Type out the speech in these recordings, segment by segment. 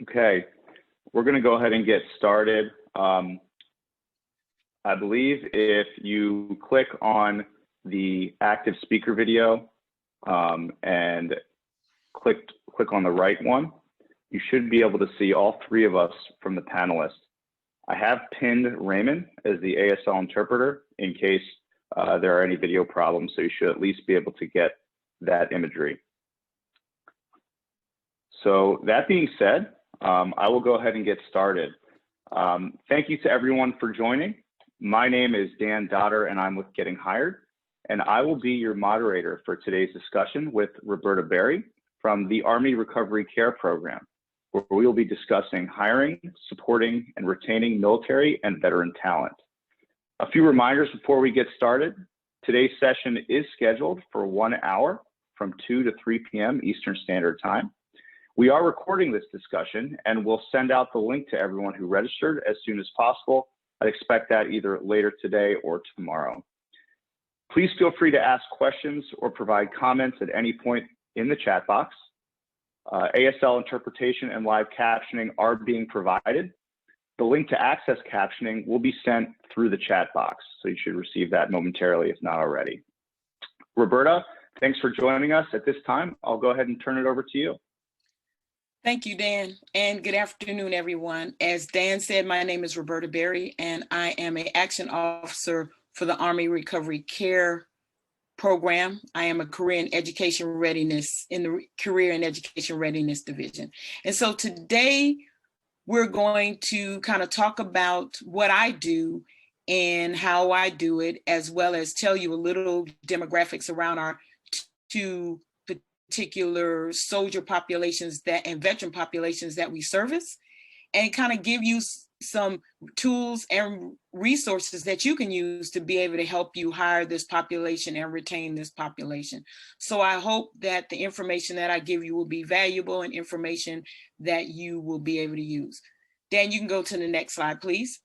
Okay, we're going to go ahead and get started. I believe if you click on the active speaker video and click on the right one, you should be able to see all three of us from the panelists. I have pinned Raymond as the ASL interpreter in case there are any video problems, so you should at least be able to get that imagery. So that being said, I will go ahead and get started. Thank you to everyone for joining. My name is Dan Dotter and I'm with Getting Hired, and I will be your moderator for today's discussion with Roberta Berry from the Army Recovery Care Program, where we will be discussing hiring, supporting, and retaining military and veteran talent. A few reminders before we get started. Today's session is scheduled for 1 hour from 2 to 3 p.m. Eastern Standard Time. We are recording this discussion and we'll send out the link to everyone who registered as soon as possible. I'd expect that either later today or tomorrow. Please feel free to ask questions or provide comments at any point in the chat box. ASL interpretation and live captioning are being provided. The link to access captioning will be sent through the chat box, so you should receive that momentarily if not already. Roberta, thanks for joining us at this time. I'll go ahead and turn it over to you. Thank you, Dan, and good afternoon, everyone. As Dan said, my name is Roberta Berry, and I am an action officer for the Army Recovery Care Program. I am a career and education readiness in the Career and Education Readiness Division. And so today we're going to kind of talk about what I do and how I do it, as well as tell you a little demographics around our two particular soldier populations and veteran populations that we service, and kind of give you some tools and resources that you can use to be able to help you hire this population and retain this population. So I hope that the information that I give you will be valuable and information that you will be able to use. Dan, you can go to the next slide, please.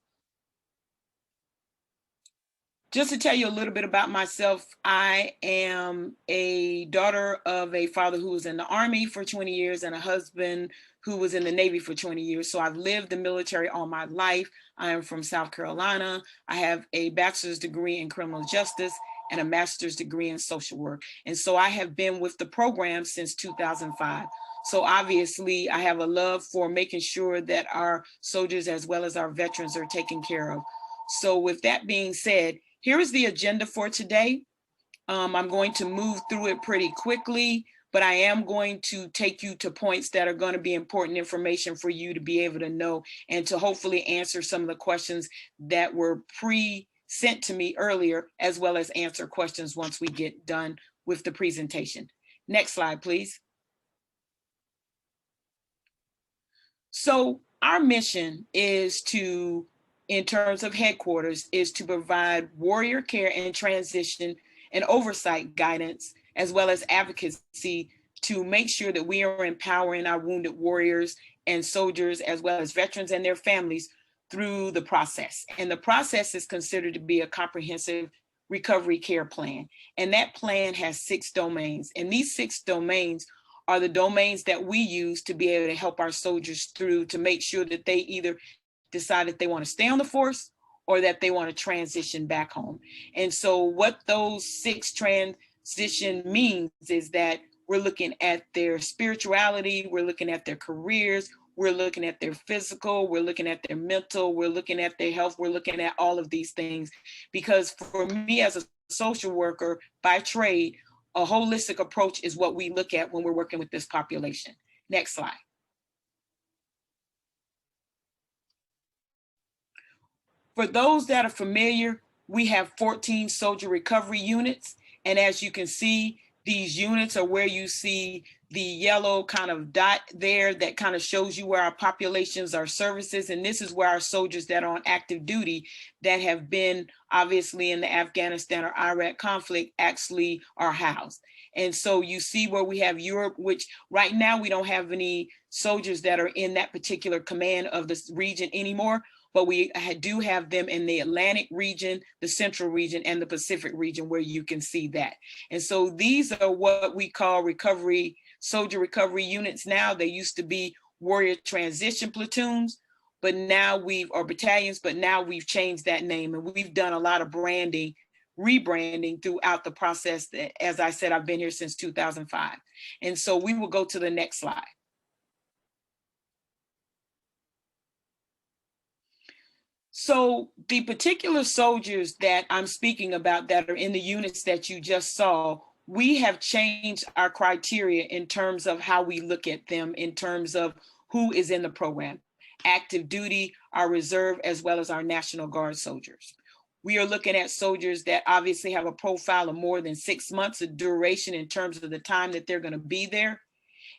Just to tell you a little bit about myself, I am a daughter of a father who was in the Army for 20 years and a husband who was in the Navy for 20 years. So I've lived the military all my life. I am from South Carolina. I have a bachelor's degree in criminal justice and a master's degree in social work. And so I have been with the program since 2005. So obviously I have a love for making sure that our soldiers as well as our veterans are taken care of. So with that being said, here is the agenda for today. I'm going to move through it pretty quickly, but I am going to take you to points that are going to be important information for you to be able to know and to hopefully answer some of the questions that were pre-sent to me earlier, as well as answer questions once we get done with the presentation. Next slide, please. So our mission is to, in terms of headquarters, is to provide warrior care and transition and oversight guidance, as well as advocacy to make sure that we are empowering our wounded warriors and soldiers, as well as veterans and their families through the process. And the process is considered to be a comprehensive recovery care plan. And that plan has 6 domains. And these 6 domains are the domains that we use to be able to help our soldiers through to make sure that they either decide that they want to stay on the force or that they want to transition back home. And so what those 6 transition means is that we're looking at their spirituality, we're looking at their careers, we're looking at their physical, we're looking at their mental, we're looking at their health, we're looking at all of these things. Because for me as a social worker by trade, a holistic approach is what we look at when we're working with this population. Next slide. For those that are familiar, we have 14 soldier recovery units. And as you can see, these units are where you see the yellow kind of dot there that kind of shows you where our populations are services. And this is where our soldiers that are on active duty that have been obviously in the Afghanistan or Iraq conflict actually are housed. And so you see where we have Europe, which right now we don't have any soldiers that are in that particular command of this region anymore, but we do have them in the Atlantic region, the Central region, and the Pacific region where you can see that. And so these are what we call soldier recovery units now. They used to be warrior transition platoons, but now or battalions, but now we've changed that name, and we've done a lot of rebranding throughout the process. As I said, I've been here since 2005. And so we will go to the next slide. So the particular soldiers that I'm speaking about that are in the units that you just saw, we have changed our criteria in terms of how we look at them, in terms of who is in the program: active duty, our reserve, as well as our National Guard soldiers. We are looking at soldiers that obviously have a profile of more than 6 months of duration in terms of the time that they're going to be there.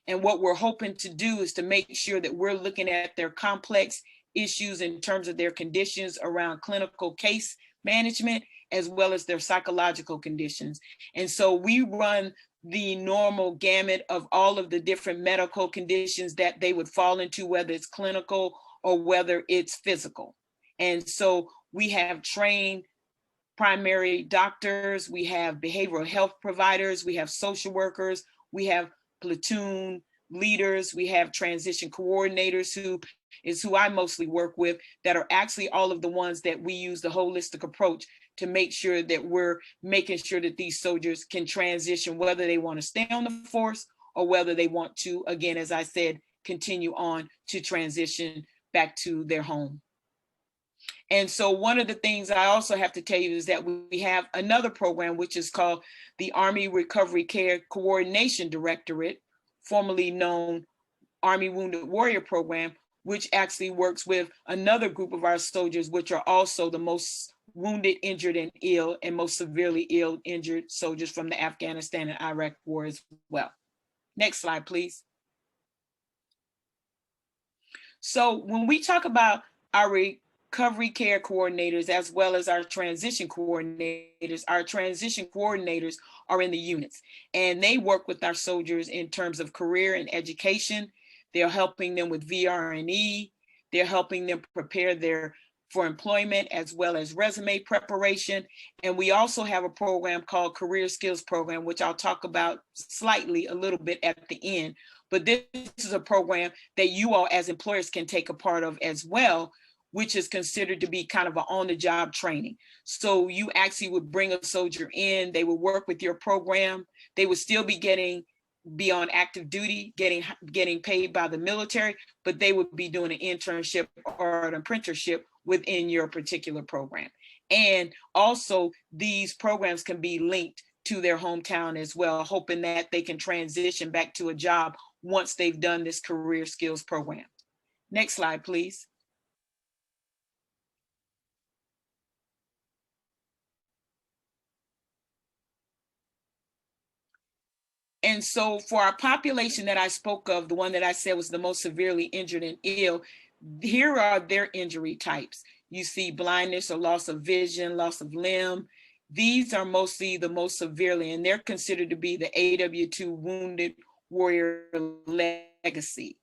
And what we're hoping to do is to make sure that we're looking at their complex issues in terms of their conditions around clinical case management, as well as their psychological conditions. And so we run the normal gamut of all of the different medical conditions that they would fall into, whether it's clinical or whether it's physical. And so we have trained primary doctors, we have behavioral health providers, we have social workers, we have platoon leaders, we have transition coordinators, who is who I mostly work with, that are actually all of the ones that we use the holistic approach to make sure that we're making sure that these soldiers can transition, whether they want to stay on the force or whether they want to, again, as I said, continue on to transition back to their home. And so one of the things I also have to tell you is that we have another program, which is called the Army Recovery Care Coordination Directorate, formerly known Army Wounded Warrior Program, which actually works with another group of our soldiers, which are also the most wounded, injured, and ill, and most severely ill, injured soldiers from the Afghanistan and Iraq war as well. Next slide, please. So when we talk about our recovery care coordinators, as well as our transition coordinators are in the units, and they work with our soldiers in terms of career and education. They're helping them with VR&E. They're helping them prepare for employment, as well as resume preparation. And we also have a program called Career Skills Program, which I'll talk about slightly a little bit at the end. But this is a program that you all as employers can take a part of as well, which is considered to be kind of an on-the-job training. So you actually would bring a soldier in, they would work with your program, they would still be on active duty, getting paid by the military, but they would be doing an internship or an apprenticeship within your particular program. And also these programs can be linked to their hometown as well, hoping that they can transition back to a job once they've done this career skills program. Next slide, please. And so for our population that I spoke of, the one that I said was the most severely injured and ill, here are their injury types. You see blindness or loss of vision, loss of limb. These are mostly the most severely, and they're considered to be the AW2 Wounded Warrior Legacy,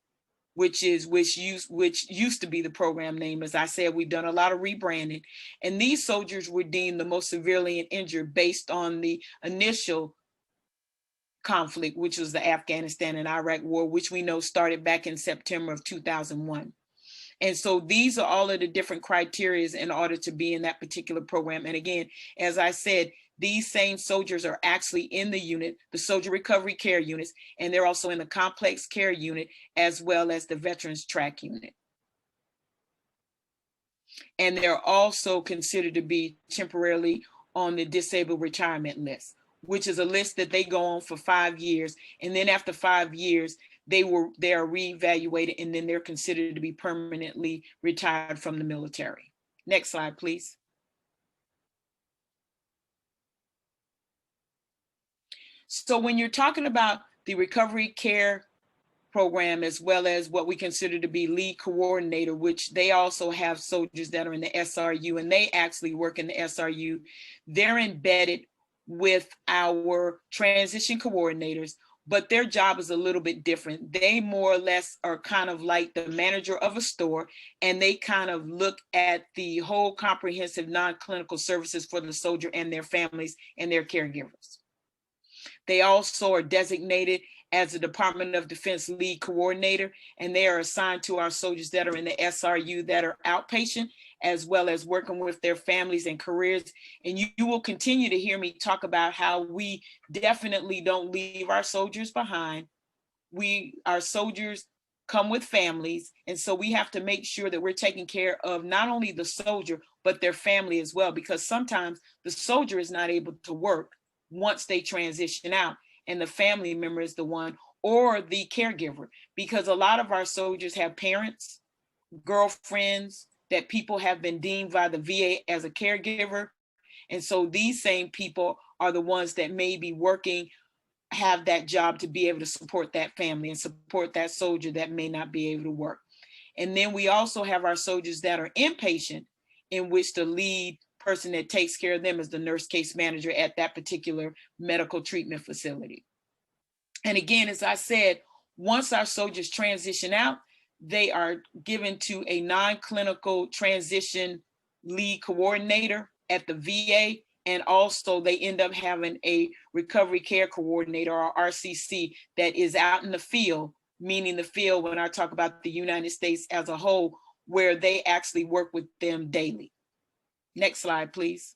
which used to be the program name. As I said, we've done a lot of rebranding, and these soldiers were deemed the most severely injured based on the initial conflict, which was the Afghanistan and Iraq war, which we know started back in September of 2001. And so these are all of the different criteria in order to be in that particular program. And again, as I said, these same soldiers are actually in the unit, the Soldier Recovery Care units, and they're also in the Complex Care unit, as well as the Veterans Track unit. And they're also considered to be temporarily on the disabled retirement list, which is a list that they go on for 5 years. And then after 5 years, they are reevaluated, and then they're considered to be permanently retired from the military. Next slide, please. So when you're talking about the recovery care program, as well as what we consider to be lead coordinator, which they also have soldiers that are in the SRU, and they actually work in the SRU, they're embedded with our transition coordinators, but their job is a little bit different. They more or less are kind of like the manager of a store, and they kind of look at the whole comprehensive non-clinical services for the soldier and their families and their caregivers. They also are designated as the Department of Defense Lead Coordinator, and they are assigned to our soldiers that are in the SRU that are outpatient, as well as working with their families and careers. And you will continue to hear me talk about how we definitely don't leave our soldiers behind. Our soldiers come with families, and so we have to make sure that we're taking care of not only the soldier, but their family as well, because sometimes the soldier is not able to work once they transition out, and the family member is the one, or the caregiver, because a lot of our soldiers have parents, girlfriends, that people have been deemed by the VA as a caregiver. And so these same people are the ones that may be working, have that job to be able to support that family and support that soldier that may not be able to work. And then we also have our soldiers that are inpatient, in which the lead person that takes care of them is the nurse case manager at that particular medical treatment facility. And again, as I said, once our soldiers transition out, they are given to a non-clinical transition lead coordinator at the VA, and also they end up having a recovery care coordinator, or RCC, that is out in the field, meaning the field when I talk about the United States as a whole, where they actually work with them daily. Next slide, please.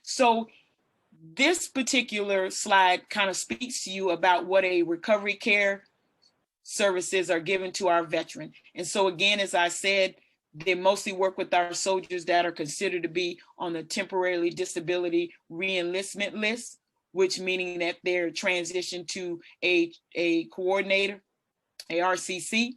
So this particular slide kind of speaks to you about what a recovery care services are given to our veteran. And so again, as I said, they mostly work with our soldiers that are considered to be on the temporarily disability reenlistment list, which meaning that they're transitioned to a coordinator, a RCC.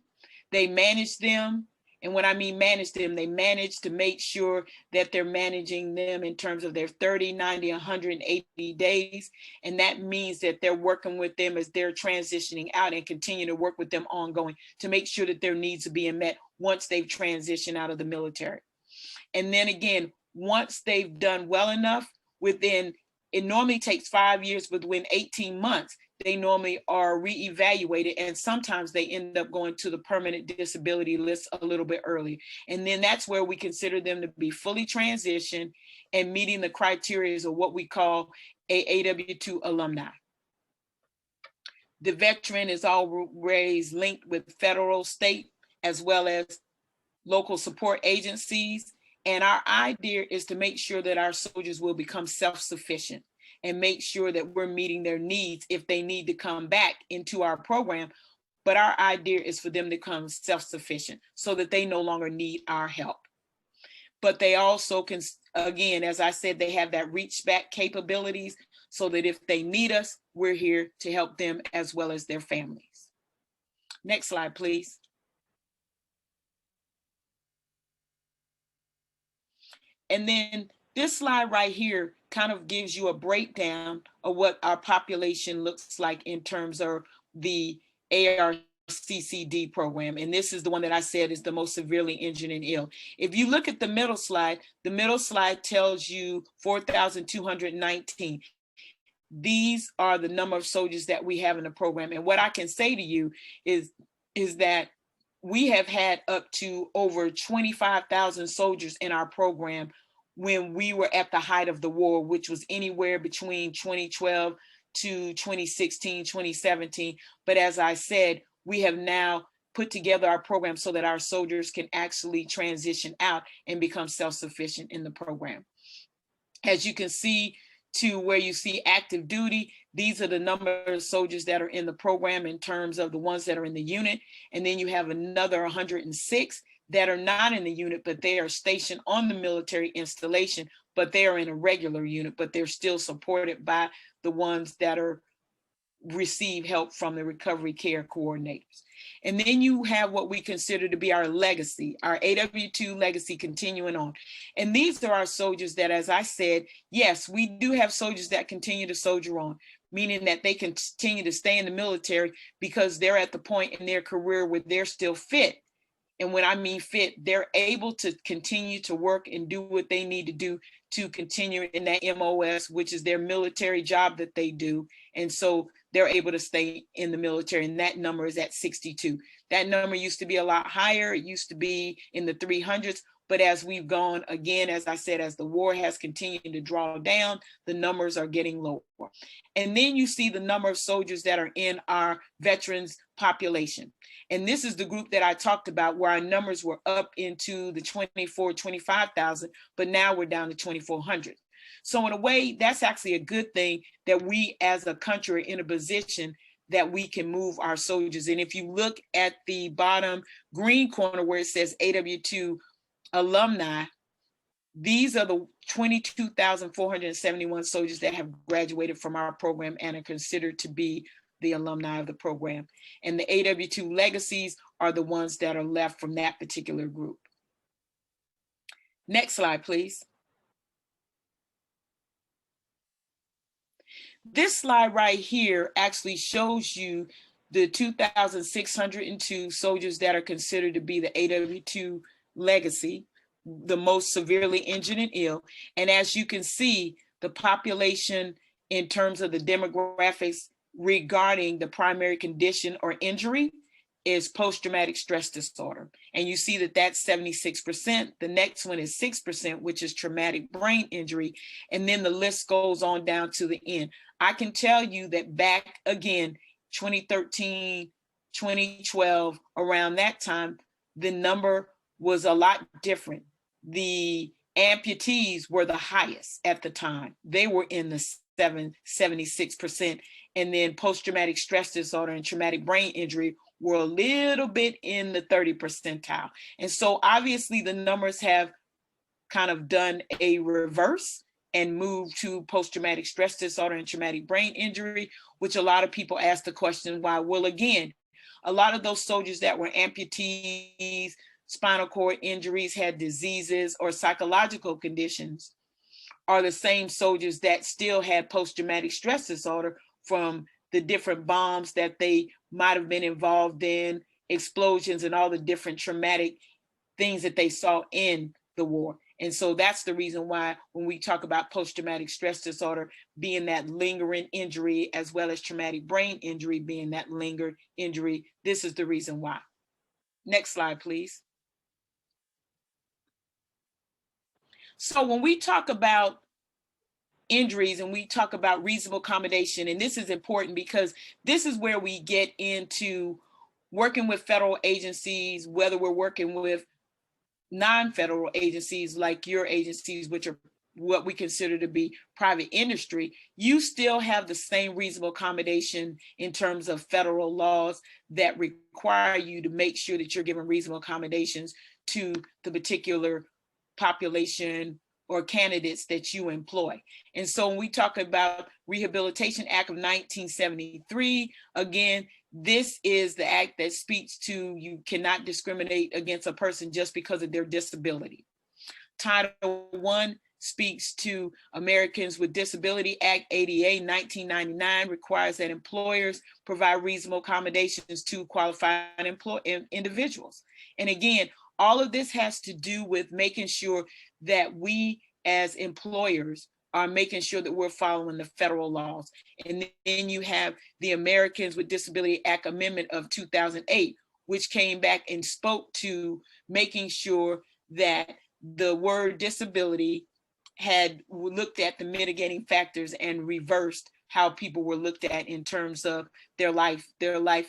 They manage them. And when I mean manage them, they manage to make sure that they're managing them in terms of their 30, 90, 180 days. And that means that they're working with them as they're transitioning out, and continue to work with them ongoing to make sure that their needs are being met once they've transitioned out of the military. And then again, once they've done well enough, it normally takes 5 years, but within 18 months, they normally are reevaluated, and sometimes they end up going to the permanent disability list a little bit early. And then that's where we consider them to be fully transitioned and meeting the criteria of what we call a AW2 alumni. The veteran is always linked with federal, state, as well as local support agencies. And our idea is to make sure that our soldiers will become self-sufficient and make sure that we're meeting their needs if they need to come back into our program. But our idea is for them to become self-sufficient so that they no longer need our help. But they also can, again, as I said, they have that reach back capabilities so that if they need us, we're here to help them as well as their families. Next slide, please. And then this slide right here kind of gives you a breakdown of what our population looks like in terms of the ARCCD program. And this is the one that I said is the most severely injured and ill. If you look at the middle slide tells you 4,219. These are the number of soldiers that we have in the program. And what I can say to you is that we have had up to over 25,000 soldiers in our program when we were at the height of the war, which was anywhere between 2012 to 2016, 2017. But as I said, we have now put together our program so that our soldiers can actually transition out and become self-sufficient in the program. As you can see, to where you see active duty, these are the number of soldiers that are in the program in terms of the ones that are in the unit. And then you have another 106 that are not in the unit, but they are stationed on the military installation, but they are in a regular unit, but they're still supported by the ones that are receive help from the recovery care coordinators. And then you have what we consider to be our legacy, our AW2 legacy continuing on. And these are our soldiers that, as I said, yes, we do have soldiers that continue to soldier on, meaning that they continue to stay in the military because they're at the point in their career where they're still fit. And when I mean fit, they're able to continue to work and do what they need to do to continue in that MOS, which is their military job that they do. And so they're able to stay in the military, and that number is at 62. That number used to be a lot higher. It used to be in the 300s, But as we've gone, again, as I said, as the war has continued to draw down, the numbers are getting lower. And then you see the number of soldiers that are in our veterans population. And this is the group that I talked about where our numbers were up into the 25,000, but now we're down to 2,400. So in a way, that's actually a good thing that we as a country are in a position that we can move our soldiers. And if you look at the bottom green corner where it says AW2 alumni, these are the 22,471 soldiers that have graduated from our program and are considered to be the alumni of the program. And the AW2 legacies are the ones that are left from that particular group. Next slide, please. This slide right here actually shows you the 2,602 soldiers that are considered to be the AW2 legacy, the most severely injured and ill. And as you can see, the population in terms of the demographics regarding the primary condition or injury is post-traumatic stress disorder. And you see that that's 76%. The next one is 6%, which is traumatic brain injury. And then the list goes on down to the end. I can tell you that back again, 2013, 2012, around that time, the number was a lot different. The amputees were the highest at the time. They were in the 76%. And then post-traumatic stress disorder and traumatic brain injury were a little bit in the 30 percentile. And so obviously the numbers have kind of done a reverse and moved to post-traumatic stress disorder and traumatic brain injury, which a lot of people ask the question why. Well, again, a lot of those soldiers that were amputees, spinal cord injuries, had diseases or psychological conditions are the same soldiers that still had post-traumatic stress disorder from the different bombs that they might have been involved in, explosions and all the different traumatic things that they saw in the war. And so that's the reason why when we talk about post-traumatic stress disorder being that lingering injury, as well as traumatic brain injury being that lingering injury, this is the reason why. Next slide, please. So when we talk about injuries and we talk about reasonable accommodation, and this is important because this is where we get into working with federal agencies, whether we're working with non-federal agencies like your agencies, which are what we consider to be private industry, you still have the same reasonable accommodation in terms of federal laws that require you to make sure that you're giving reasonable accommodations to the particular population or candidates that you employ. And so when we talk about Rehabilitation Act of 1973, again, this is the act that speaks to you cannot discriminate against a person just because of their disability. Title I speaks to Americans with Disability Act, ADA 1999, requires that employers provide reasonable accommodations to qualified individuals. And again, all of this has to do with making sure that we as employers are making sure that we're following the federal laws. And then you have the Americans with Disability Act Amendment of 2008, which came back and spoke to making sure that the word disability had looked at the mitigating factors and reversed how people were looked at in terms of their life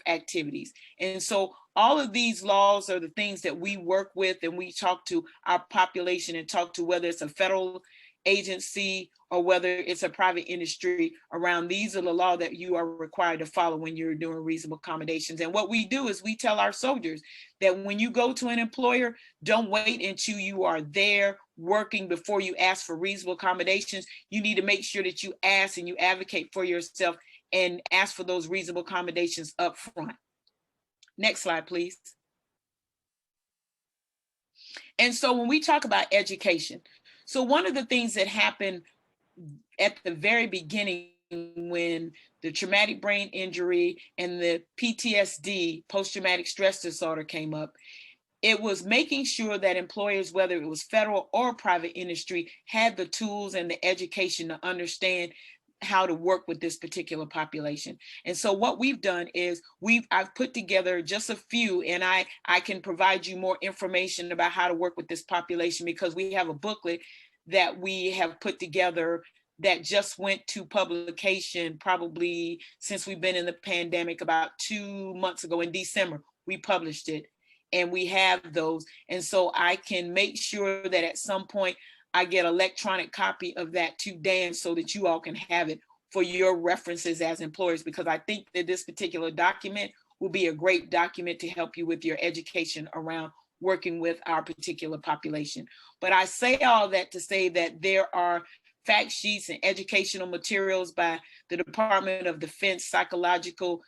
activities. And so all of these laws are the things that we work with and we talk to our population and talk to, whether it's a federal agency or whether it's a private industry around. These are the law that you are required to follow when you're doing reasonable accommodations. And what we do is we tell our soldiers that when you go to an employer, don't wait until you are there working before you ask for reasonable accommodations. You need to make sure that you ask and you advocate for yourself and ask for those reasonable accommodations up front. Next slide, please. And so when we talk about education, so one of the things that happened at the very beginning when the traumatic brain injury and the PTSD, post-traumatic stress disorder, came up, it was making sure that employers, whether it was federal or private industry, had the tools and the education to understand how to work with this particular population. And so what we've done is I've put together just a few, and I can provide you more information about how to work with this population, because we have a booklet that we have put together that just went to publication probably since we've been in the pandemic. About 2 months ago in December, we published it, and we have those. And so I can make sure that at some point I get an electronic copy of that to Dan so that you all can have it for your references as employers, because I think that this particular document will be a great document to help you with your education around working with our particular population. But I say all that to say that there are fact sheets and educational materials by the Department of Defense Psychological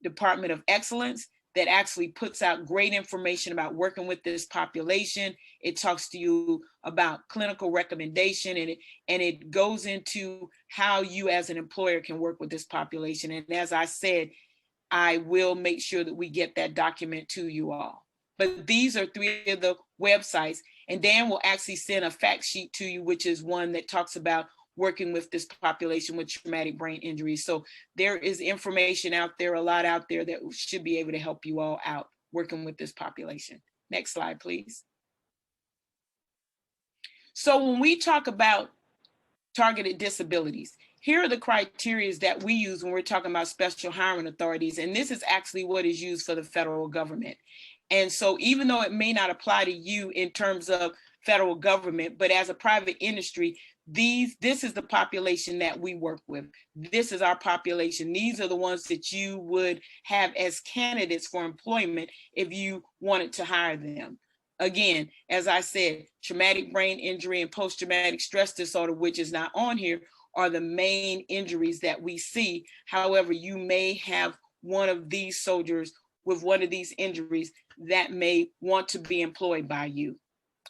Department of Excellence that actually puts out great information about working with this population. It talks to you about clinical recommendation, and it goes into how you as an employer can work with this population. And as I said, I will make sure that we get that document to you all. But these are 3 of the websites, and Dan will actually send a fact sheet to you, which is one that talks about working with this population with traumatic brain injuries. So there is information out there, a lot out there that should be able to help you all out working with this population. Next slide, please. So when we talk about targeted disabilities, here are the criteria that we use when we're talking about special hiring authorities. And this is actually what is used for the federal government. And so even though it may not apply to you in terms of federal government, but as a private industry, this is the population that we work with. This is our population. These are the ones that you would have as candidates for employment if you wanted to hire them. Again, as I said, traumatic brain injury and post-traumatic stress disorder, which is not on here, are the main injuries that we see. However, you may have one of these soldiers with one of these injuries that may want to be employed by you.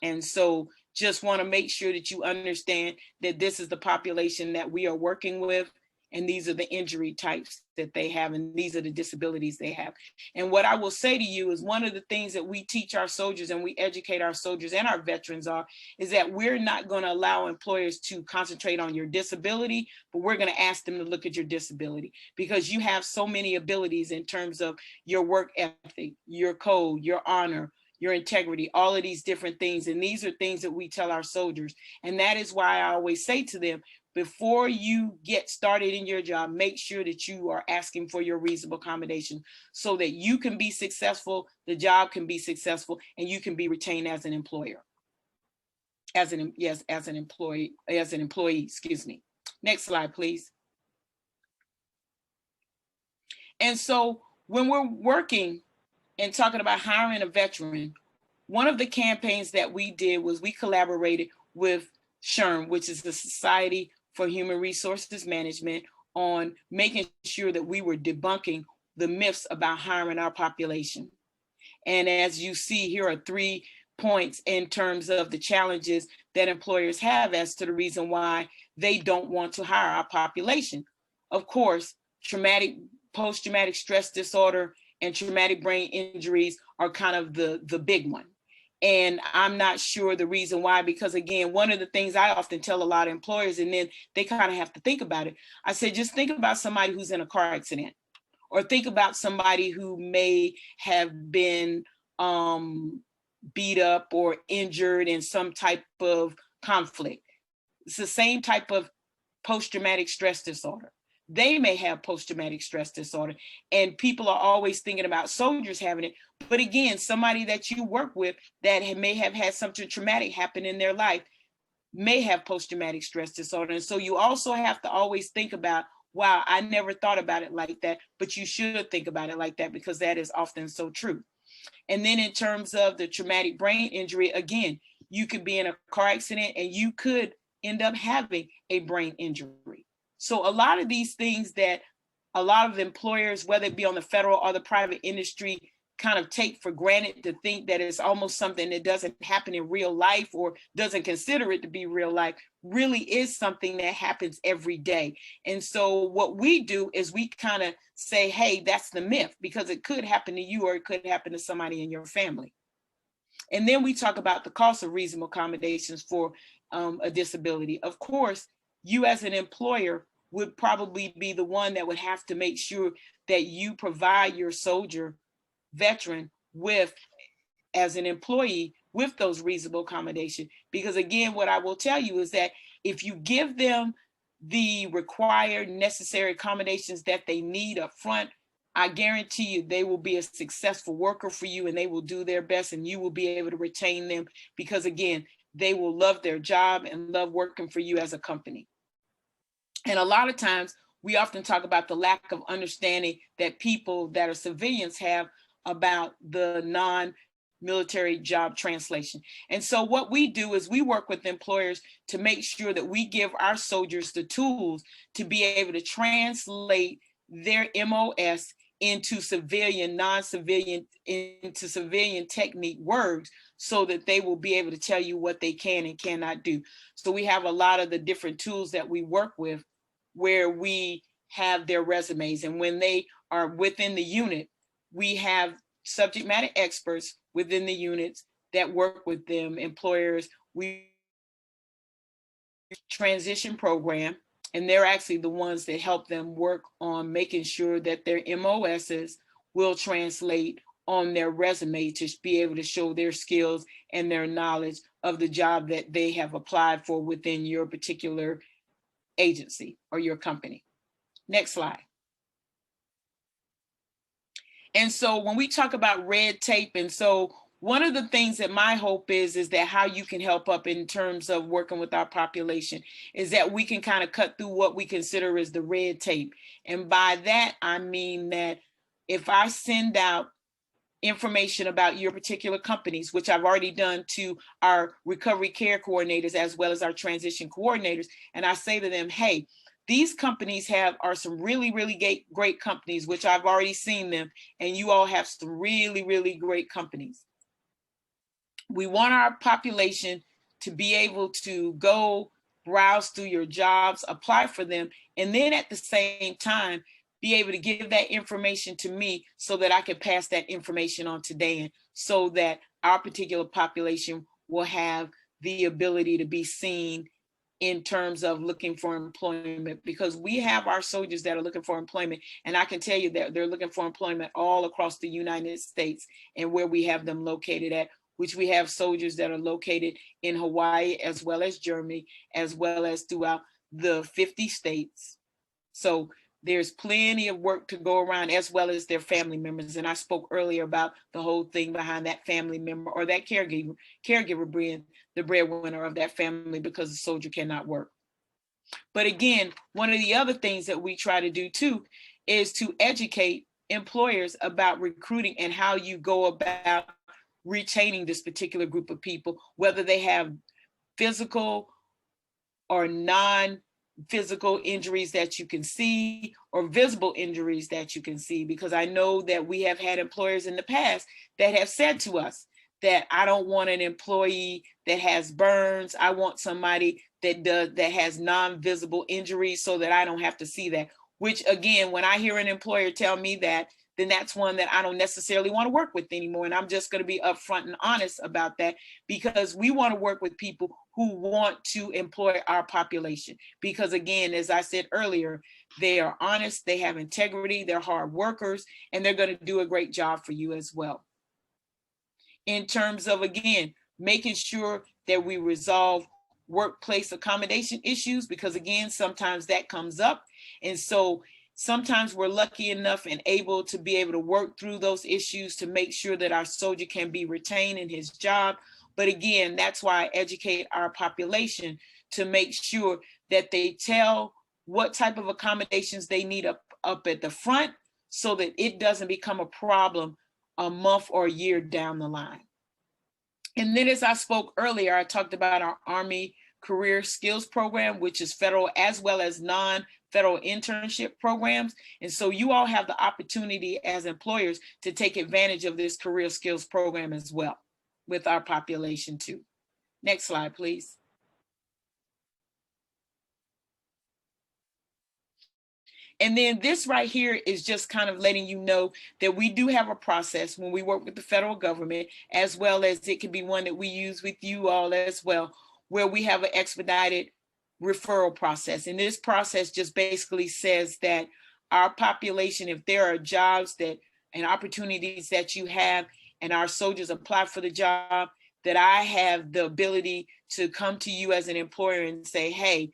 And so just want to make sure that you understand that this is the population that we are working with, and these are the injury types that they have, and these are the disabilities they have. And what I will say to you is one of the things that we teach our soldiers and we educate our soldiers and our veterans is that we're not going to allow employers to concentrate on your disability, but we're going to ask them to look at your disability, because you have so many abilities in terms of your work ethic, your code, your honor, your integrity, all of these different things. And these are things that we tell our soldiers. And that is why I always say to them, before you get started in your job, make sure that you are asking for your reasonable accommodation so that you can be successful, the job can be successful, and you can be retained as an employer. As an employee, excuse me. Next slide, please. And so when we're working and talking about hiring a veteran, one of the campaigns that we did was we collaborated with SHRM, which is the Society for Human Resources Management, on making sure that we were debunking the myths about hiring our population. And as you see, here are 3 points in terms of the challenges that employers have as to the reason why they don't want to hire our population. Of course, post-traumatic stress disorder and traumatic brain injuries are kind of the big one. And I'm not sure the reason why, because again, one of the things I often tell a lot of employers, and then they kind of have to think about it. I say, just think about somebody who's in a car accident, or think about somebody who may have been beat up or injured in some type of conflict. It's the same type of post-traumatic stress disorder. They may have post-traumatic stress disorder, and people are always thinking about soldiers having it. But again, somebody that you work with that may have had something traumatic happen in their life may have post-traumatic stress disorder. And so you also have to always think about, wow, I never thought about it like that, but you should think about it like that, because that is often so true. And then in terms of the traumatic brain injury, again, you could be in a car accident and you could end up having a brain injury. So a lot of these things that a lot of employers, whether it be on the federal or the private industry, kind of take for granted, to think that it's almost something that doesn't happen in real life or doesn't consider it to be real life, really is something that happens every day. And so what we do is we kind of say, hey, that's the myth, because it could happen to you or it could happen to somebody in your family. And then we talk about the cost of reasonable accommodations for a disability. Of course, you as an employer would probably be the one that would have to make sure that you provide your soldier veteran with, as an employee, with those reasonable accommodation. Because again, what I will tell you is that if you give them the required necessary accommodations that they need up front, I guarantee you they will be a successful worker for you, and they will do their best, and you will be able to retain them because again, they will love their job and love working for you as a company. And a lot of times we often talk about the lack of understanding that people that are civilians have about the non-military job translation. And so what we do is we work with employers to make sure that we give our soldiers the tools to be able to translate their MOS into civilian, non-civilian, into civilian technique words, so that they will be able to tell you what they can and cannot do. So we have a lot of the different tools that we work with where we have their resumes. And when they are within the unit, we have subject matter experts within the units that work with them, employers. We transition program, and they're actually the ones that help them work on making sure that their MOSs will translate on their resume to be able to show their skills and their knowledge of the job that they have applied for within your particular agency or your company. Next slide. And so when we talk about red tape, and so one of the things that my hope is that how you can help up in terms of working with our population is that we can kind of cut through what we consider as the red tape. And by that, I mean that if I send out information about your particular companies, which I've already done to our recovery care coordinators as well as our transition coordinators, and I say to them, hey, these companies are some really, really great companies, which I've already seen them, and you all have some really, really great companies. We want our population to be able to go browse through your jobs, apply for them, and then at the same time, be able to give that information to me so that I can pass that information on to Dan, so that our particular population will have the ability to be seen in terms of looking for employment, because we have our soldiers that are looking for employment. And I can tell you that they're looking for employment all across the United States and where we have them located at, which we have soldiers that are located in Hawaii, as well as Germany, as well as throughout the 50 states. So there's plenty of work to go around, as well as their family members. And I spoke earlier about the whole thing behind that family member or that caregiver being the breadwinner of that family because the soldier cannot work. But again, one of the other things that we try to do too is to educate employers about recruiting and how you go about retaining this particular group of people, whether they have physical or non-physical injuries that you can see, or visible injuries that you can see. Because I know that we have had employers in the past that have said to us that I don't want an employee that has burns. I want somebody that has non-visible injuries so that I don't have to see that. Which again, when I hear an employer tell me that, then that's one that I don't necessarily want to work with anymore. And I'm just going to be upfront and honest about that, because we want to work with people who want to employ our population. Because again, as I said earlier, they are honest, they have integrity, they're hard workers, and they're going to do a great job for you as well. In terms of, again, making sure that we resolve workplace accommodation issues, because again, sometimes that comes up. And so sometimes we're lucky enough and able to be able to work through those issues to make sure that our soldier can be retained in his job. But again, that's why I educate our population to make sure that they tell what type of accommodations they need up at the front, so that it doesn't become a problem a month or a year down the line. And then, as I spoke earlier, I talked about our Army Career Skills Program, which is federal as well as non-federal internship programs. And so you all have the opportunity as employers to take advantage of this career skills program as well with our population too. Next slide, please. And then this right here is just kind of letting you know that we do have a process when we work with the federal government, as well as it can be one that we use with you all as well, where we have an expedited referral process. And this process just basically says that our population, if there are jobs that and opportunities that you have and our soldiers apply for the job, that I have the ability to come to you as an employer and say, hey,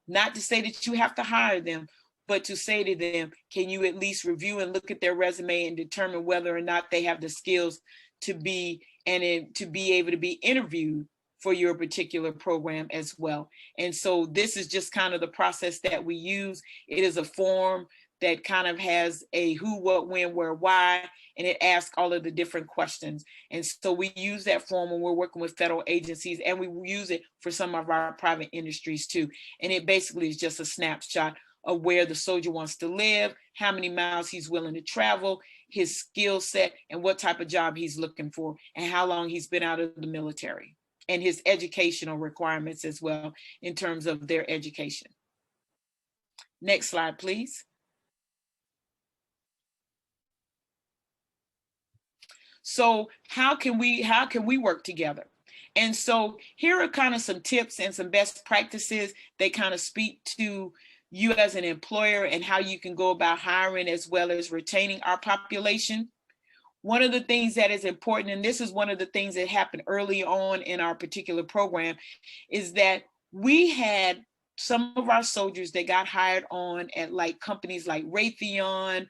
not to say that you have to hire them, but to say to them, can you at least review and look at their resume and determine whether or not they have the skills to be to be able to be interviewed for your particular program as well. And so this is just kind of the process that we use. It is a form that kind of has a who, what, when, where, why, and it asks all of the different questions. And so we use that form when we're working with federal agencies, and we use it for some of our private industries too. And it basically is just a snapshot of where the soldier wants to live, how many miles he's willing to travel, his skill set, and what type of job he's looking for, and how long he's been out of the military, and his educational requirements as well in terms of their education. Next slide, please. So how can we work together? And so here are kind of some tips and some best practices that kind of speak to you as an employer and how you can go about hiring as well as retaining our population. One of the things that is important, and this is one of the things that happened early on in our particular program, is that we had some of our soldiers that got hired on at like companies like Raytheon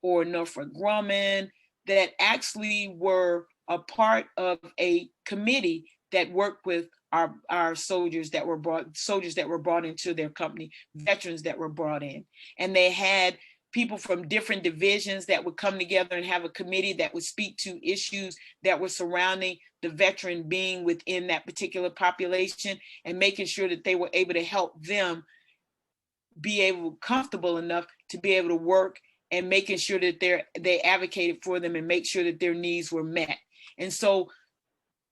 or Northrop Grumman that actually were a part of a committee that worked with our soldiers that were brought into their company, veterans that were brought in. And they had people from different divisions that would come together and have a committee that would speak to issues that were surrounding the veteran being within that particular population, and making sure that they were able to help them be comfortable enough to be able to work, and making sure that they advocated for them and make sure that their needs were met. And so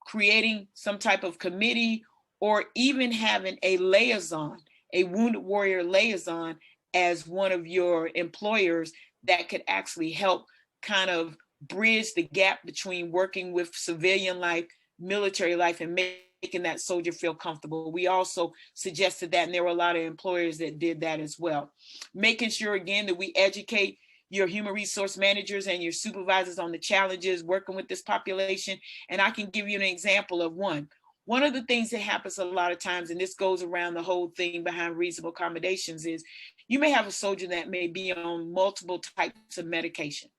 creating some type of committee, or even having a liaison, a wounded warrior liaison as one of your employers that could actually help kind of bridge the gap between working with civilian life, military life, and making that soldier feel comfortable. We also suggested that, and there were a lot of employers that did that as well. Making sure, again, that we educate your human resource managers and your supervisors on the challenges working with this population. And I can give you an example of one. One of the things that happens a lot of times, and this goes around the whole thing behind reasonable accommodations, is you may have a soldier that may be on multiple types of medication.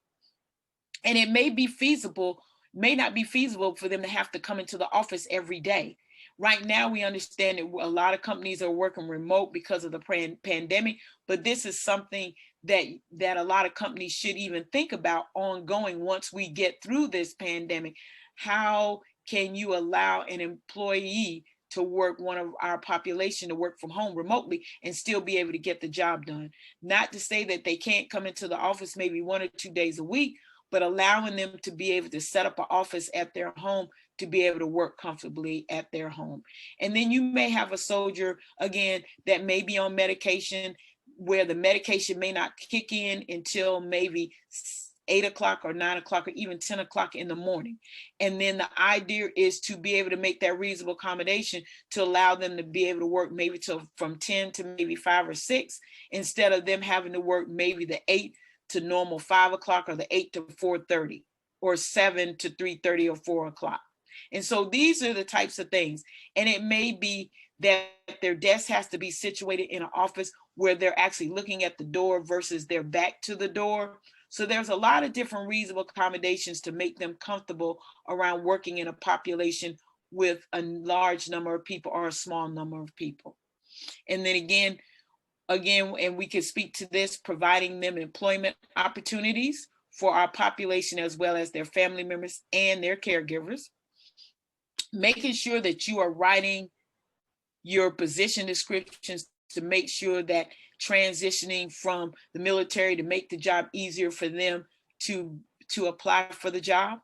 And it may not be feasible for them to have to come into the office every day. Right now, we understand that a lot of companies are working remote because of the pandemic, but this is something that a lot of companies should even think about ongoing once we get through this pandemic. How can you allow an employee to work, one of our population to work from home remotely and still be able to get the job done? Not to say that they can't come into the office maybe 1 or 2 days a week, but allowing them to be able to set up an office at their home to be able to work comfortably at their home. And then you may have a soldier, again, that may be on medication, where the medication may not kick in until maybe 8 o'clock or 9 o'clock or even 10 o'clock in the morning. And then the idea is to be able to make that reasonable accommodation to allow them to be able to work maybe from 10 to maybe 5 or 6, instead of them having to work maybe the 8 to normal 5 o'clock, or the 8 to 4:30, or 7 to 3:30 or 4 o'clock. And so these are the types of things. And it may be that their desk has to be situated in an office where they're actually looking at the door versus their back to the door. So there's a lot of different reasonable accommodations to make them comfortable around working in a population with a large number of people or a small number of people. And then again, and we could speak to this, providing them employment opportunities for our population as well as their family members and their caregivers. Making sure that you are writing your position descriptions to make sure that transitioning from the military to make the job easier for them to apply for the job.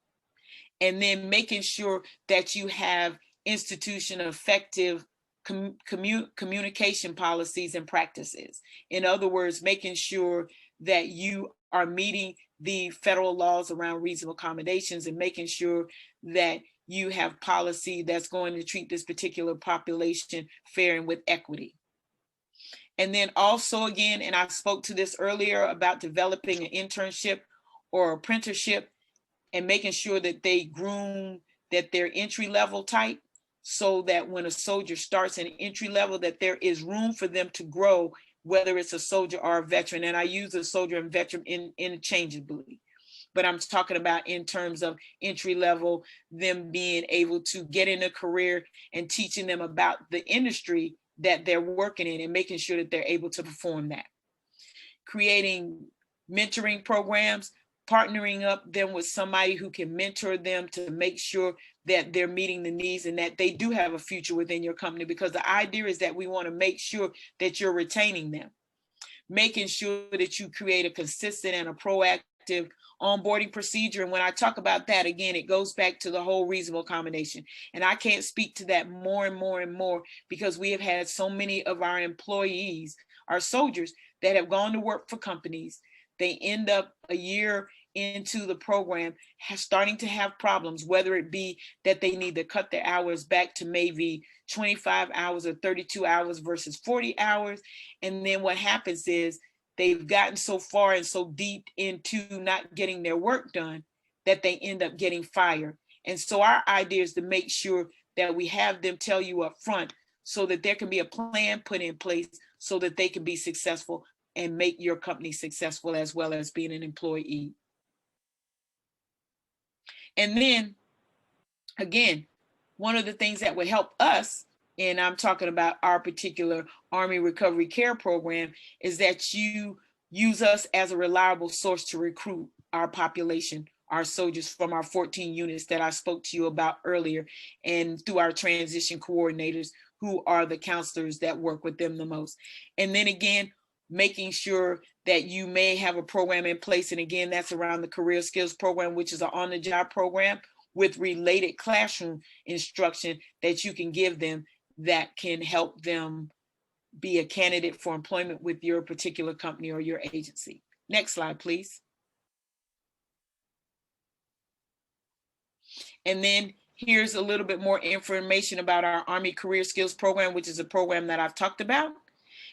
And then making sure that you have institution effective communication policies and practices. In other words, making sure that you are meeting the federal laws around reasonable accommodations, and making sure that you have policy that's going to treat this particular population fair and with equity. And then also again, and I spoke to this earlier about developing an internship or apprenticeship and making sure that they groom that they're entry level type, so that when a soldier starts in entry level, that there is room for them to grow, whether it's a soldier or a veteran. And I use a soldier and veteran interchangeably. But I'm talking about in terms of entry level, them being able to get in a career and teaching them about the industry that they're working in and making sure that they're able to perform that. Creating mentoring programs, partnering up them with somebody who can mentor them to make sure that they're meeting the needs and that they do have a future within your company, because the idea is that we want to make sure that you're retaining them. Making sure that you create a consistent and a proactive onboarding procedure. And when I talk about that, again, it goes back to the whole reasonable accommodation. And I can't speak to that more and more and more, because we have had so many of our employees, our soldiers, that have gone to work for companies. They end up a year into the program starting to have problems, whether it be that they need to cut their hours back to maybe 25 hours or 32 hours versus 40 hours. And then what happens is they've gotten so far and so deep into not getting their work done that they end up getting fired. And so our idea is to make sure that we have them tell you up front, so that there can be a plan put in place so that they can be successful and make your company successful, as well as being an employee. And then again, one of the things that would help us, and I'm talking about our particular Army Recovery Care Program, is that you use us as a reliable source to recruit our population, our soldiers from our 14 units that I spoke to you about earlier, and through our transition coordinators, who are the counselors that work with them the most. And then again, making sure that you may have a program in place. And again, that's around the career skills program, which is an on-the-job program with related classroom instruction that you can give them that can help them be a candidate for employment with your particular company or your agency. Next slide, please. And then here's a little bit more information about our Army Career Skills Program, which is a program that I've talked about.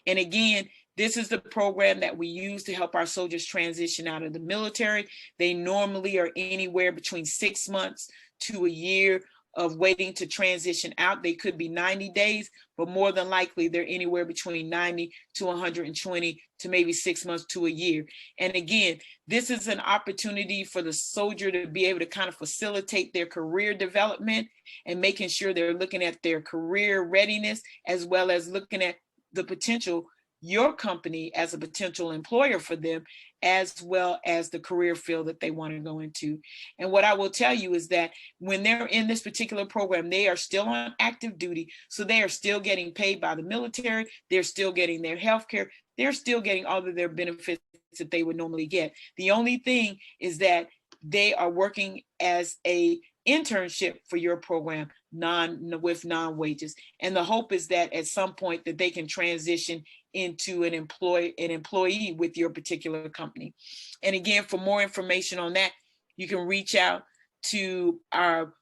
And again, this is the program that we use to help our soldiers transition out of the military. They normally are anywhere between 6 months to a year of waiting to transition out. They could be 90 days, but more than likely they're anywhere between 90 to 120 to maybe 6 months to a year. And again, this is an opportunity for the soldier to be able to kind of facilitate their career development and making sure they're looking at their career readiness, as well as looking at the potential, your company as a potential employer for them, as well as the career field that they want to go into. And what I will tell you is that when they're in this particular program, they are still on active duty. So they are still getting paid by the military. They're still getting their health care. They're still getting all of their benefits that they would normally get. The only thing is that they are working as a internship for your program, with non-wages. And the hope is that at some point that they can transition into an employee with your particular company. And again, for more information on that, you can reach out to our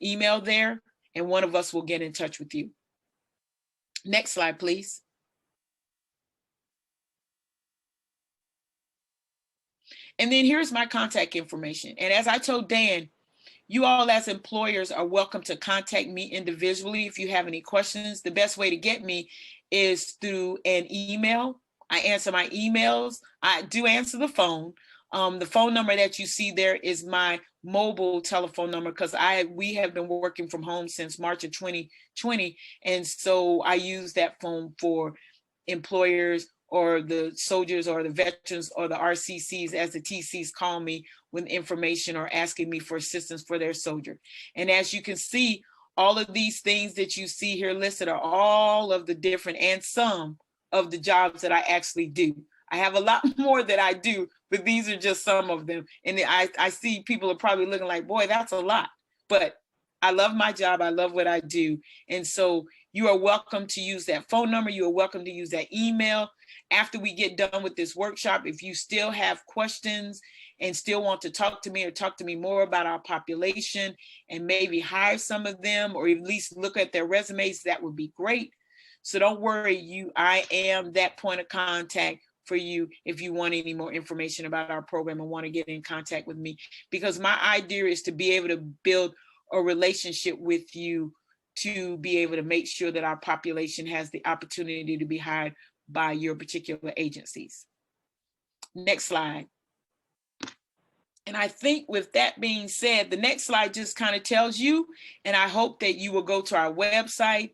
email there, and one of us will get in touch with you. Next slide, please. And then here's my contact information. And as I told Dan, you all as employers are welcome to contact me individually if you have any questions. The best way to get me is through an email. I answer my emails. I do answer the phone. The phone number that you see there is my mobile telephone number, because we have been working from home since March of 2020. And so I use that phone for employers or the soldiers or the veterans or the RCCs, as the TCs call me, with information or asking me for assistance for their soldier. And as you can see, all of these things that you see here listed are all of the different and some of the jobs that I actually do. I have a lot more that I do, but these are just some of them. And I see people are probably looking like, boy, that's a lot. But I love my job. I love what I do. And so you are welcome to use that phone number. You are welcome to use that email. After we get done with this workshop, if you still have questions and still want to talk to me or talk to me more about our population and maybe hire some of them or at least look at their resumes, that would be great. So don't worry, I am that point of contact for you if you want any more information about our program and want to get in contact with me, because my idea is to be able to build a relationship with you to be able to make sure that our population has the opportunity to be hired by your particular agencies. Next slide. And I think with that being said, the next slide just kind of tells you, and I hope that you will go to our website,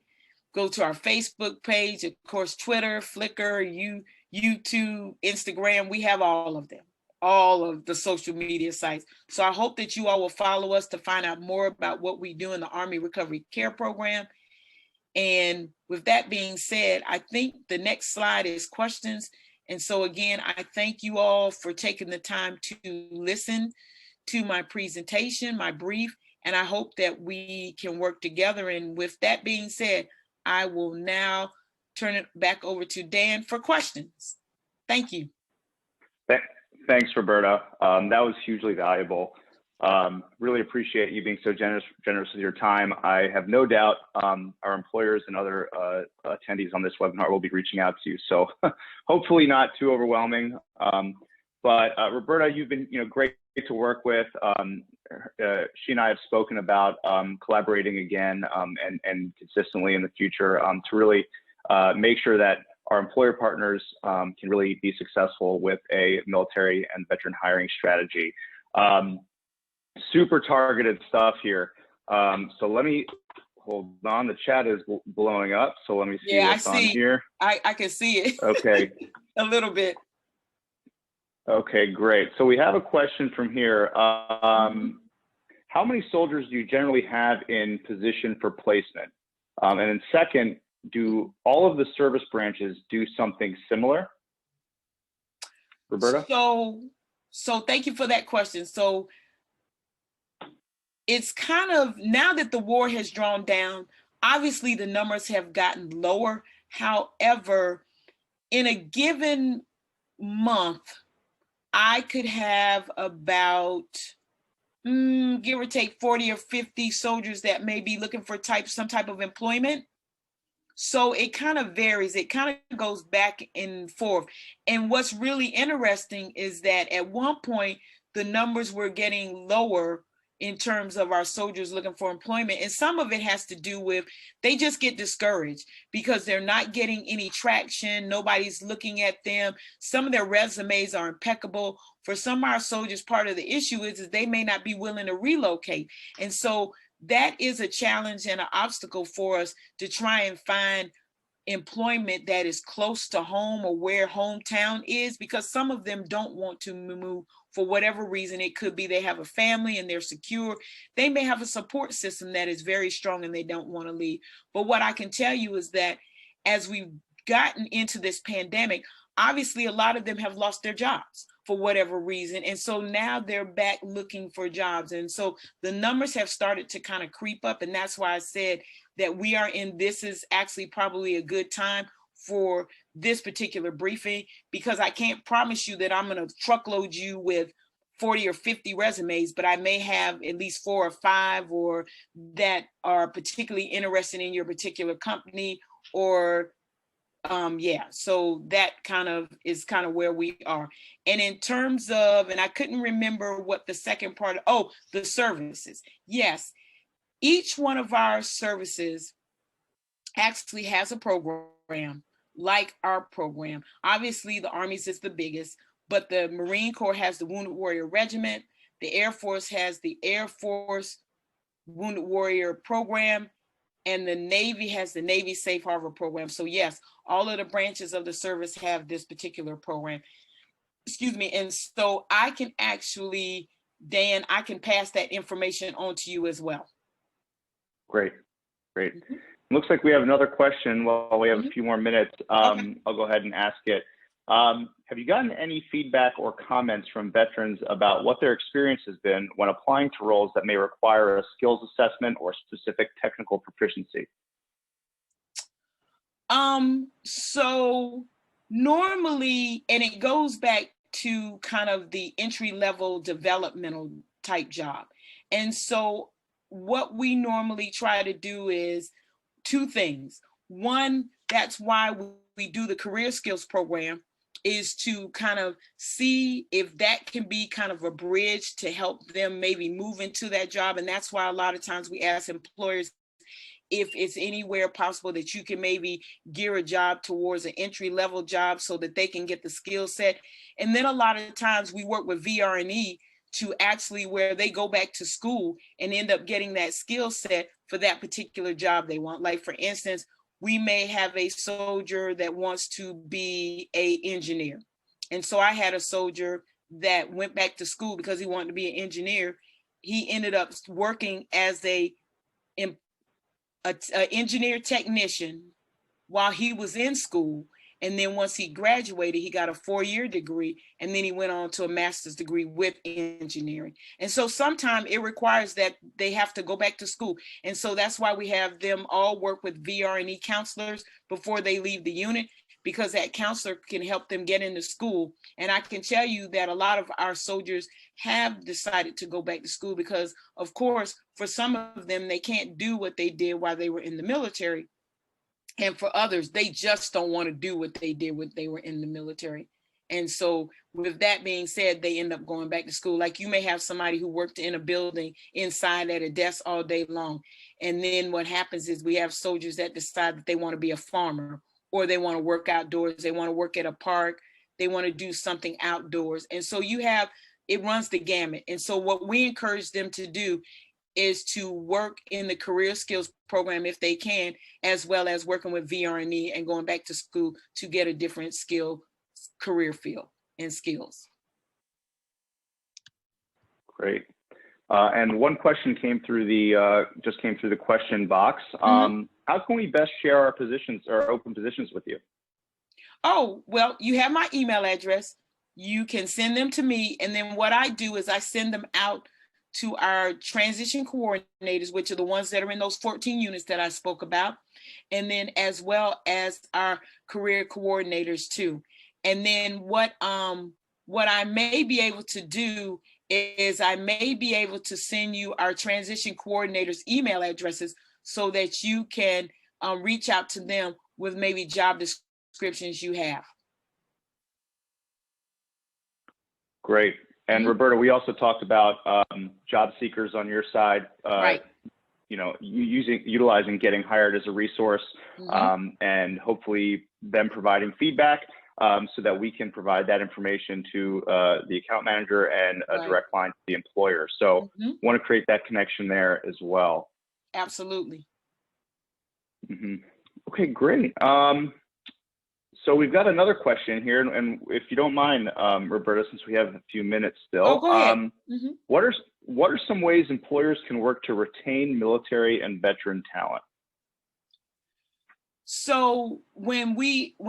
go to our Facebook page, of course, Twitter, Flickr, YouTube, Instagram. We have all of them, all of the social media sites. So I hope that you all will follow us to find out more about what we do in the Army Recovery Care Program. And with that being said, I think the next slide is questions. And so again, I thank you all for taking the time to listen to my presentation, my brief, and I hope that we can work together. And with that being said, I will now turn it back over to Dan for questions. Thank you. Thanks, Roberta. That was hugely valuable. Really appreciate you being so generous with your time. I have no doubt our employers and other attendees on this webinar will be reaching out to you. So hopefully not too overwhelming. But Roberta, you've been great to work with. She and I have spoken about collaborating again and consistently in the future to really make sure that our employer partners can really be successful with a military and veteran hiring strategy. Super targeted stuff here. So let me hold on. The chat is blowing up. So let me see what's on here. I can see it. Okay. A little bit. Okay, great. So we have a question from here. How many soldiers do you generally have in position for placement? And then second, do all of the service branches do something similar? Roberta? So thank you for that question. So it's kind of, now that the war has drawn down, obviously the numbers have gotten lower. However, in a given month, I could have about, give or take 40 or 50 soldiers that may be looking for some type of employment. So it kind of varies. It kind of goes back and forth. And what's really interesting is that at one point, the numbers were getting lower in terms of our soldiers looking for employment. And some of it has to do with, they just get discouraged because they're not getting any traction. Nobody's looking at them. Some of their resumes are impeccable. For some of our soldiers, part of the issue is they may not be willing to relocate. And so that is a challenge and an obstacle for us to try and find employment that is close to home or where hometown is, because some of them don't want to move for whatever reason. It could be they have a family and they're secure. They may have a support system that is very strong and they don't want to leave. But what I can tell you is that as we've gotten into this pandemic, obviously a lot of them have lost their jobs for whatever reason. And so now they're back looking for jobs. And so the numbers have started to kind of creep up. And that's why I said that this is actually probably a good time for this particular briefing, because I can't promise you that I'm going to truckload you with 40 or 50 resumes, but I may have at least 4 or 5 or that are particularly interested in your particular company or so that is kind of where we are. And in terms of, and I couldn't remember what the second part, the services. Yes, each one of our services actually has a program like our program. Obviously, the Army's is the biggest, but the Marine Corps has the Wounded Warrior Regiment. The Air Force has the Air Force Wounded Warrior Program, and the Navy has the Navy Safe Harbor Program. So yes, all of the branches of the service have this particular program. Excuse me. And so I can actually, Dan, I can pass that information on to you as well. Great. Mm-hmm. Looks like we have another question while we have a few more minutes. Okay. I'll go ahead and ask it. Have you gotten any feedback or comments from veterans about what their experience has been when applying to roles that may require a skills assessment or specific technical proficiency? So normally, and it goes back to kind of the entry-level developmental type job. And so what we normally try to do is 2 things. One, that's why we do the career skills program, is to kind of see if that can be kind of a bridge to help them maybe move into that job. And that's why a lot of times we ask employers if it's anywhere possible that you can maybe gear a job towards an entry-level job so that they can get the skill set. And then a lot of times we work with VR&E to actually where they go back to school and end up getting that skill set for that particular job they want. Like for instance, we may have a soldier that wants to be an engineer. And so I had a soldier that went back to school because he wanted to be an engineer. He ended up working as a engineer technician while he was in school. And then once he graduated, he got a 4-year degree, and then he went on to a master's degree with engineering. And so sometimes it requires that they have to go back to school. And so that's why we have them all work with VR&E counselors before they leave the unit, because that counselor can help them get into school. And I can tell you that a lot of our soldiers have decided to go back to school because, of course, for some of them, they can't do what they did while they were in the military. And for others, they just don't want to do what they did when they were in the military. And so with that being said, they end up going back to school. Like you may have somebody who worked in a building inside at a desk all day long. And then what happens is we have soldiers that decide that they want to be a farmer, or they want to work outdoors. They want to work at a park. They want to do something outdoors. And so it runs the gamut. And so what we encourage them to do is to work in the career skills program if they can, as well as working with VR&E and going back to school to get a different career field and skills. Great. And one question came through just came through the question box. How can we best share our positions or open positions with you? Oh, well, you have my email address. You can send them to me. And then what I do is I send them out to our transition coordinators, which are the ones that are in those 14 units that I spoke about, and then as well as our career coordinators too. And then what I may be able to do is I may be able to send you our transition coordinators' email addresses so that you can reach out to them with maybe job descriptions you have. Great. And Roberta, we also talked about job seekers on your side, right. Utilizing Getting Hired as a resource, and hopefully them providing feedback so that we can provide that information to the account manager and a direct line to the employer. So want to create that connection there as well. Absolutely. Okay, great. So we've got another question here, and if you don't mind, Roberta, since we have a few minutes still, go ahead. What are some ways employers can work to retain military and veteran talent? So when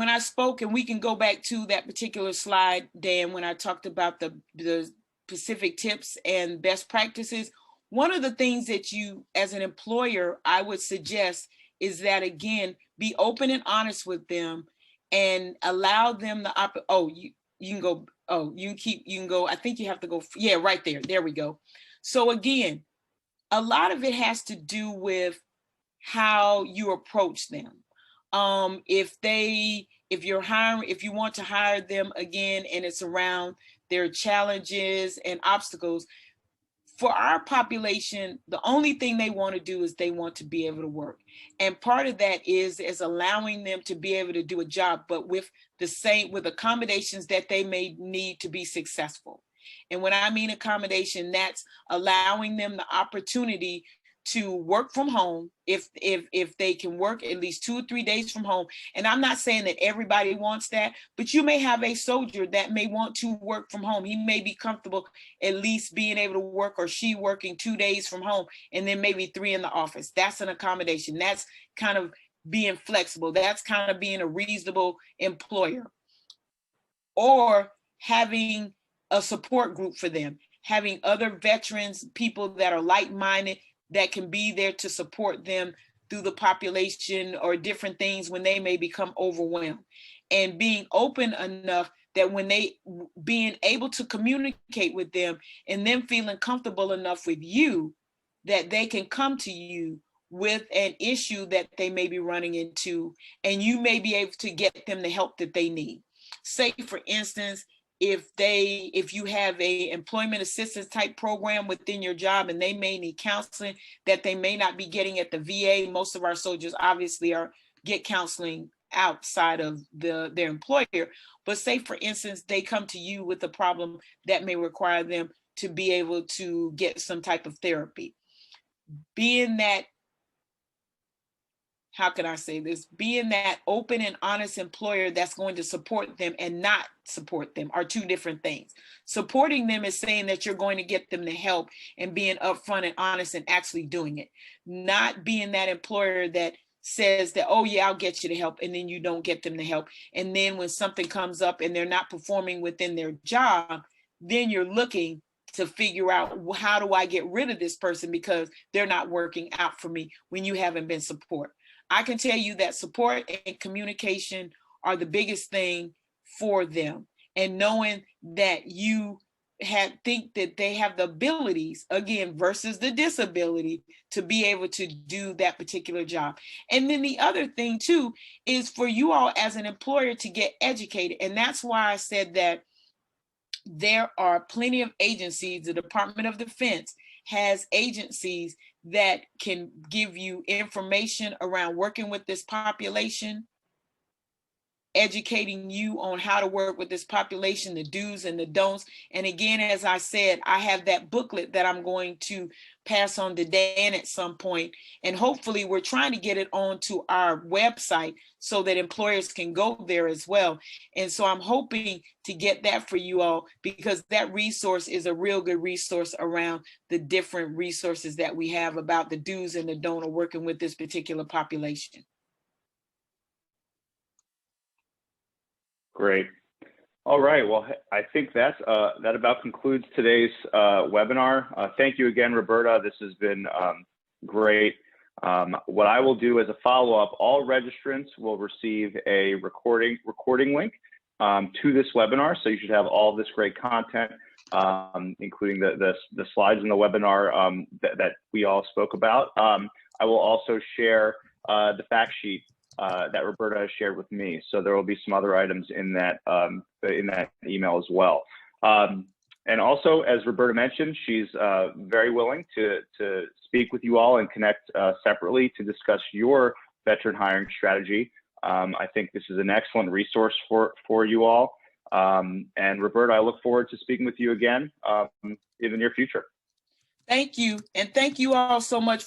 I spoke, and we can go back to that particular slide, Dan, when I talked about the specific tips and best practices, one of the things that you, as an employer, I would suggest is that, again, be open and honest with them and allow them the you can go, you can go, I think you have to go, yeah, right there we go. So again, a lot of it has to do with how you approach them. If you want to hire them again, and it's around their challenges and obstacles, for our population, the only thing they want to do is they want to be able to work. And part of that is allowing them to be able to do a job, but with accommodations that they may need to be successful. And when I mean accommodation, that's allowing them the opportunity to work from home if they can work at least 2 or 3 days from home. And I'm not saying that everybody wants that, but you may have a soldier that may want to work from home. He may be comfortable at least being able to work, or she working 2 days from home and then maybe 3 in the office. That's an accommodation. That's kind of being flexible. That's kind of being a reasonable employer. Or having a support group for them, having other veterans, people that are like-minded, that can be there to support them through the population or different things when they may become overwhelmed. And being open enough that when being able to communicate with them and them feeling comfortable enough with you that they can come to you with an issue that they may be running into, and you may be able to get them the help that they need. Say, for instance, if you have a employment assistance type program within your job and they may need counseling that they may not be getting at the VA. Most of our soldiers obviously get counseling outside of their employer. But say, for instance, they come to you with a problem that may require them to be able to get some type of therapy. Being that, how can I say this? Being that open and honest employer that's going to support them and not support them are two different things. Supporting them is saying that you're going to get them the help and being upfront and honest and actually doing it. Not being that employer that says that, oh yeah, I'll get you the help, and then you don't get them the help. And then when something comes up and they're not performing within their job, then you're looking to figure out, how do I get rid of this person because they're not working out for me, when you haven't been support. I can tell you that support and communication are the biggest thing for them. And knowing that you think that they have the abilities, again, versus the disability, to be able to do that particular job. And then the other thing too is for you all as an employer to get educated. And that's why I said that there are plenty of agencies. The Department of Defense has agencies that can give you information around working with this population, educating you on how to work with this population, the do's and the don'ts. And again, as I said, I have that booklet that I'm going to pass on to Dan at some point. And hopefully we're trying to get it onto our website so that employers can go there as well. And so I'm hoping to get that for you all, because that resource is a real good resource around the different resources that we have about the do's and the don'ts of working with this particular population. Great. All right. Well, I think that about concludes today's webinar. Thank you again, Roberta. This has been great. What I will do as a follow-up, all registrants will receive a recording link to this webinar. So you should have all this great content, including the slides in the webinar that we all spoke about. I will also share the fact sheet that Roberta has shared with me. So there will be some other items in that email as well. And also, as Roberta mentioned, she's very willing to speak with you all and connect separately to discuss your veteran hiring strategy. I think this is an excellent resource for you all. And Roberta, I look forward to speaking with you again in the near future. Thank you. And thank you all so much